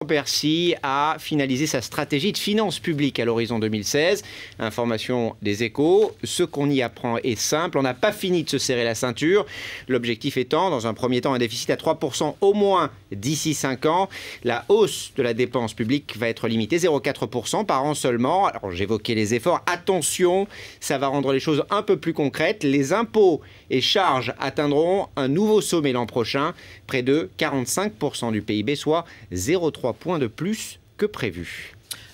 Bercy a finalisé sa stratégie de finances publiques à l'horizon 2016. Information des Échos. Ce qu'on y apprend est simple. On n'a pas fini de se serrer la ceinture. L'objectif étant, dans un premier temps, un déficit à 3% au moins d'ici 5 ans. La hausse de la dépense publique va être limitée, 0,4% par an seulement. Alors j'évoquais les efforts. Attention, ça va rendre les choses un peu plus concrètes. Les impôts et charges atteindront un nouveau sommet l'an prochain, près de 45% du PIB, soit 0,3 points de plus que prévu.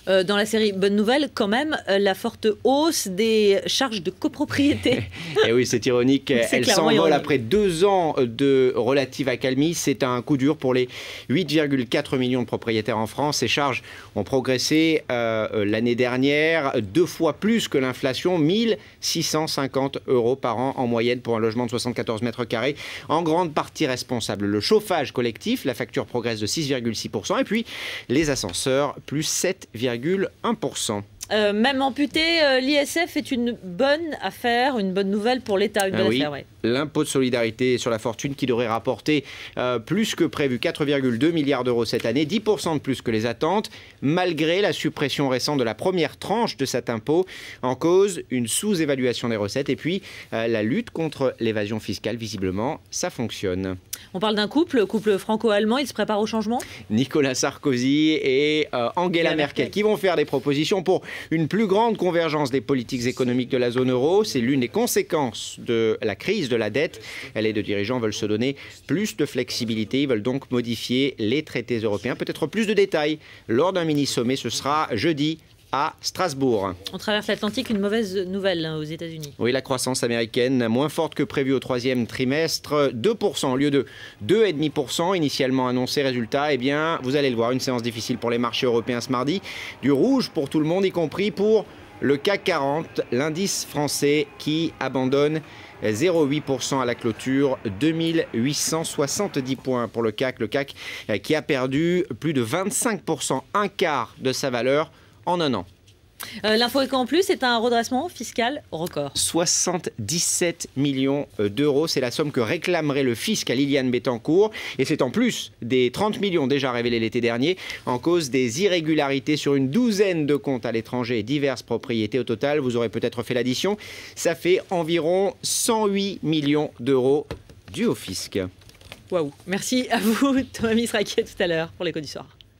Dans la série Bonne Nouvelle, quand même, la forte hausse des charges de copropriété. Et oui, c'est ironique. Elle s'envole après 2 ans de relative accalmie. C'est un coup dur pour les 8,4 millions de propriétaires en France. Ces charges ont progressé l'année dernière 2 fois plus que l'inflation, 1 650 € par an en moyenne pour un logement de 74 mètres carrés. En grande partie responsable le chauffage collectif. La facture progresse de 6,6%. Et puis les ascenseurs, plus 7,1%. Même amputé, l'ISF est une bonne affaire, une bonne nouvelle pour l'État, une bonne affaire, ouais. L'impôt de solidarité sur la fortune qui devrait rapporter plus que prévu 4,2 milliards d'euros cette année, 10% de plus que les attentes, malgré la suppression récente de la première tranche de cet impôt. En cause, une sous-évaluation des recettes et puis la lutte contre l'évasion fiscale. Visiblement, ça fonctionne. On parle d'un couple franco-allemand, il se prépare au changement. Nicolas Sarkozy et Angela Merkel qui vont faire des propositions pour une plus grande convergence des politiques économiques de la zone euro. C'est l'une des conséquences de la crise de la dette. Les deux dirigeants veulent se donner plus de flexibilité. Ils veulent donc modifier les traités européens. Peut-être plus de détails lors d'un mini-sommet. Ce sera jeudi à Strasbourg. On traverse l'Atlantique, une mauvaise nouvelle aux États-Unis. Oui, la croissance américaine moins forte que prévu au 3e trimestre, 2% au lieu de 2,5% initialement annoncé. Résultat, eh bien, vous allez le voir, une séance difficile pour les marchés européens ce mardi. Du rouge pour tout le monde, y compris pour le CAC 40, l'indice français qui abandonne 0,8% à la clôture, 2870 points pour le CAC. Le CAC qui a perdu plus de 25%, un quart de sa valeur en un an. L'info Éco en plus, c'est un redressement fiscal record. 77 millions d'euros, c'est la somme que réclamerait le fisc à Liliane Bettencourt. Et c'est en plus des 30 millions déjà révélés l'été dernier, en cause des irrégularités sur une douzaine de comptes à l'étranger et diverses propriétés. Au total, vous aurez peut-être fait l'addition, ça fait environ 108 millions d'euros dus au fisc. Waouh. Merci à vous, Thomas Misraquier, tout à l'heure pour l'Écho du soir.